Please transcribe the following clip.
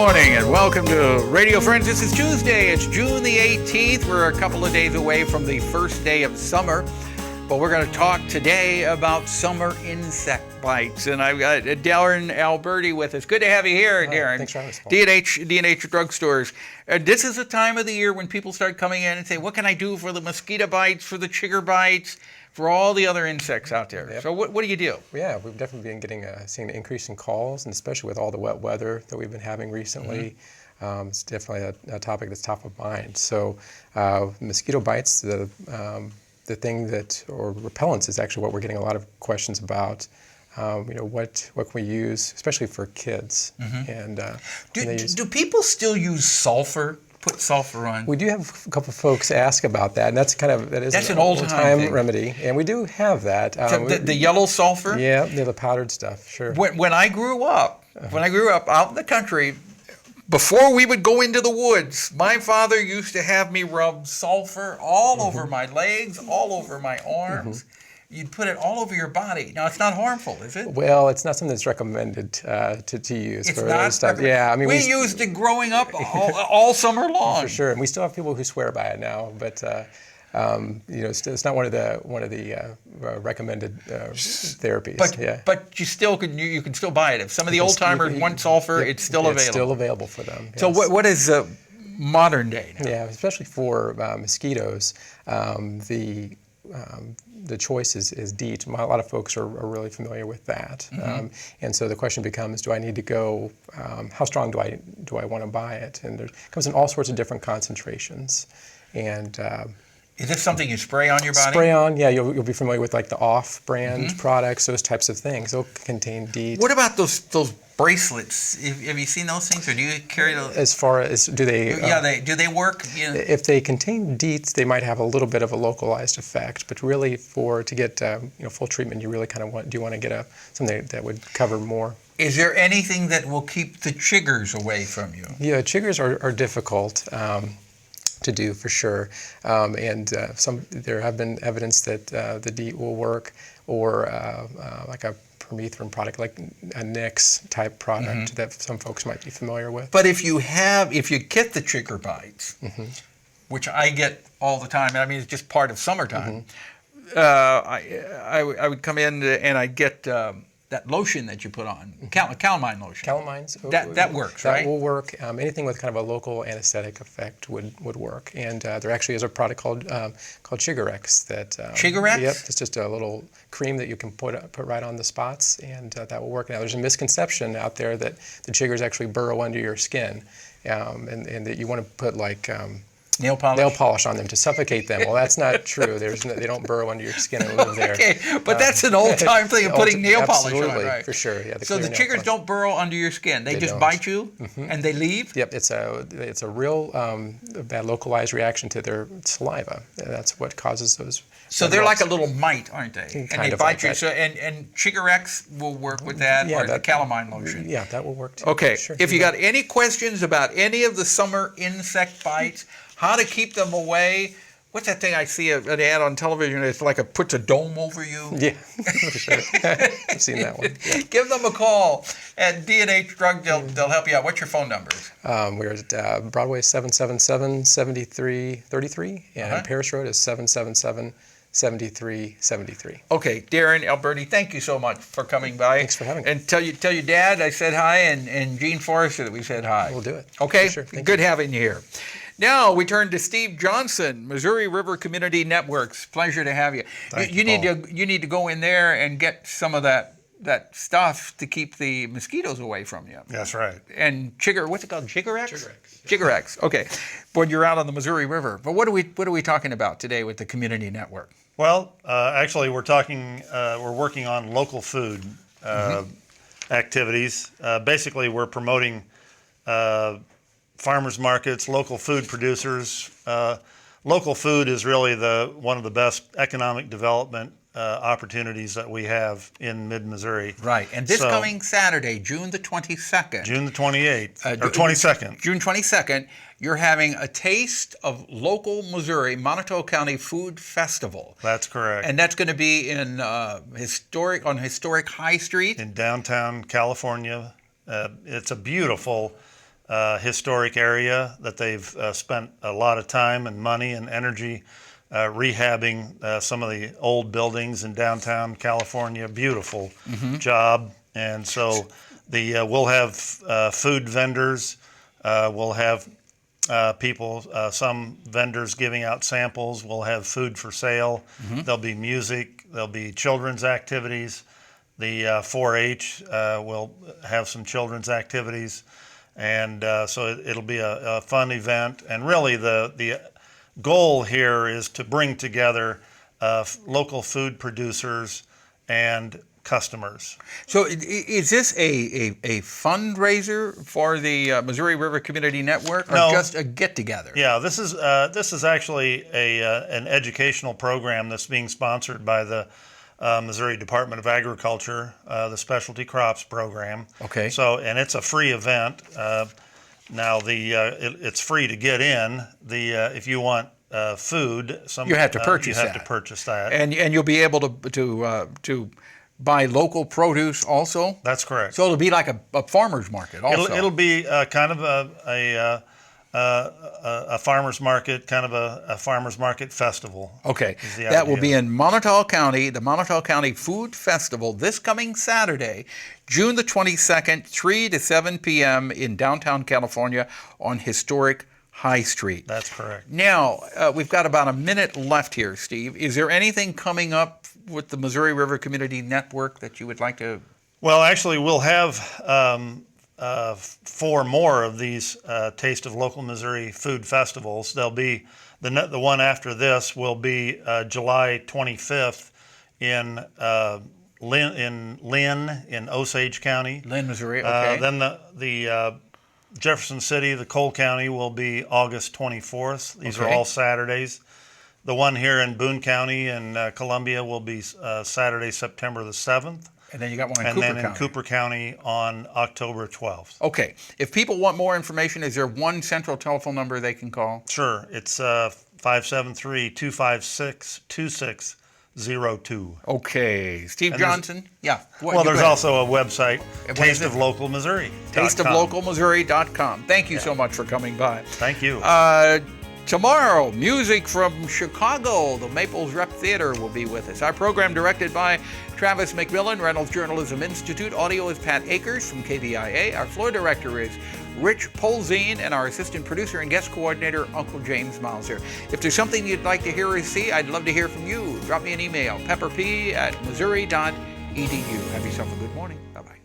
morning and welcome to Radio Friends. This is Tuesday. It's June the 18th. We're a couple of days away from the first day of summer, but we're going to talk today about summer insect bites. And I've got DARRAN ALBERTY with us. Good to have you here, Darren. Thanks for having us, Paul. D&H Drugstores. This is a time of the year when people start coming in and say, what can I do for the mosquito bites, for the chigger bites, for all the other insects out there? Yep. So what do you do? Yeah, we've definitely been seeing an increase in calls, and especially with all the wet weather that we've been having recently. It's definitely a topic that's top of mind. So mosquito bites, the thing that, or repellents is actually what we're getting a lot of questions about. What can we use, especially for kids? And do people still use sulfur? Put sulfur on. We do have a couple of folks ask about that, and that's an old time remedy, and we do have that. So the yellow sulfur? Yeah, the powdered stuff, sure. When I grew up, out in the country, before we would go into the woods, my father used to have me rub sulfur all over my legs, all over my arms. You'd put it all over your body. Now, it's not harmful, is it? Well, it's not something that's recommended to use it's for not those stuff. Yeah, I mean, we used it growing up all summer long. For sure, and we still have people who swear by it now, but it's not one of the recommended therapies. But you can still buy it. If some of the old timers want sulfur, it's still available. It's still available for them. Yes. So what is modern day now? Yeah, especially for mosquitoes, the choice is DEET. A lot of folks are really familiar with that, and so the question becomes: do I need to go? How strong do I want to buy it? And it comes in all sorts of different concentrations. And is this something you spray on your body? Spray on, yeah. You'll be familiar with like the off-brand products, those types of things. They'll contain DEET. What about those bracelets? Have you seen those things, or do you carry those? As far as do they? Do they work? If they contain DEET, they might have a little bit of a localized effect. But really, to get full treatment, you really kind of want to get something that would cover more. Is there anything that will keep the chiggers away from you? Yeah, chiggers are difficult to do for sure, and there have been evidence that the DEET will work, or like a permethrin product, like a Nix type product that some folks might be familiar with. But if you get the chigger bites, which I get all the time, I mean it's just part of summertime, I would come in and I'd get that lotion that you put on, calamine lotion. Calamines. That works, right? That will work. Anything with kind of a local anesthetic effect would work. And there actually is a product called Chigger-X that. Chigger-X? Yep. It's just a little cream that you can put right on the spots, and that will work. Now, there's a misconception out there that the chiggers actually burrow under your skin, and that you want to put like. Nail polish on them to suffocate them. Well, that's not true. They don't burrow under your skin and live there. Okay, but that's an old-time thing of putting nail polish on, right? For sure. Yeah. So the chiggers don't burrow under your skin. They just bite you and they leave? Yep. It's a real bad localized reaction to their saliva. That's what causes those. So they're like a little mite, aren't they? And they bite you. So and Chigger-X will work with that, or the calamine lotion. Yeah, that will work too. Okay. Sure. If you got any questions about any of the summer insect bites, how to keep them away. What's that thing I see an ad on television? It's like it puts a dome over you. Yeah, for sure. I've seen that one. Yeah. Give them a call at D&H Drug. They'll help you out. What's your phone numbers? We're at Broadway 777-7333, and Paris Road is 777-7373. Okay, DARRAN ALBERTY, thank you so much for coming by. Thanks for having me. And tell your dad I said hi, and Gene Forrester that we said hi. We'll do it. Okay, sure. Good having you here. Now we turn to Steve Johnson, Missouri River Community Networks. Pleasure to have you. You need to go in there and get some of that stuff to keep the mosquitoes away from you. That's right. And what's it called? Chigger-X? Chigger-X. Chigger-X. Okay. When you're out on the Missouri River. But what are we talking about today with the community network? Well, actually, we're working on local food activities. Basically, we're promoting farmers markets, local food producers. Local food is really one of the best economic development opportunities that we have in mid-Missouri. Right, and this coming Saturday, June the 22nd. June the 28th, or 22nd. June 22nd, you're having a taste of local Missouri, Monotone County Food Festival. That's correct. And that's going to be in historic High Street. In downtown California. It's a beautiful historic area that they've spent a lot of time and money and energy rehabbing some of the old buildings in downtown California. Beautiful job. And so we'll have food vendors. We'll have people, some vendors giving out samples. We'll have food for sale. There'll be music. There'll be children's activities. The 4-H will have some children's activities. And so it'll be a fun event. And really the goal here is to bring together local food producers and customers. So is this a fundraiser for the Missouri River Community Network, or No. just a get-together? Yeah, this is actually an educational program that's being sponsored by the Missouri Department of Agriculture, the Specialty Crops Program. Okay. So, and it's a free event. Now it's free to get in. If you want food, You have to purchase you have that. to purchase that. And you'll be able to buy local produce also? That's correct. So it'll be like a farmer's market also? It'll be kind of a farmer's market, kind of a farmer's market festival. Okay, is the that will idea. be in Montauk County, the Montauk County Food Festival, this coming Saturday, June the 22nd, 3 to 7 p.m. in downtown California on historic High Street. That's correct. Now, we've got about a minute left here, Steve. Is there anything coming up with the Missouri River Community Network that you would like to? Well, actually, we'll have 4 more of these Taste of Local Missouri food festivals. There'll be the one after this will be July 25th in Lynn in Osage County. Lynn, Missouri, okay. Then the Jefferson City, the Cole County, will be August 24th. These are Okay. all Saturdays. The one here in Boone County and Columbia will be Saturday, September the 7th. And then you got one in And Cooper then in County. Cooper County on October 12th. Okay. If people want more information, is there one central telephone number they can call? Sure. It's 573-256-2602. Okay. Steve And there's- Johnson? Yeah. Well, there's also a website, What Taste is of it? Local Missouri. tasteoflocalmissouri.com. Thank you so much for coming by. Thank you. Tomorrow, music from Chicago. The Maples Rep Theater will be with us. Our program directed by Travis McMillan, Reynolds Journalism Institute. Audio is Pat Akers from KVIA. Our floor director is Rich Polzine, and our assistant producer and guest coordinator, Uncle James Mauser. If there's something you'd like to hear or see, I'd love to hear from you. Drop me an email, pepperp@missouri.edu. Have yourself a good morning. Bye-bye.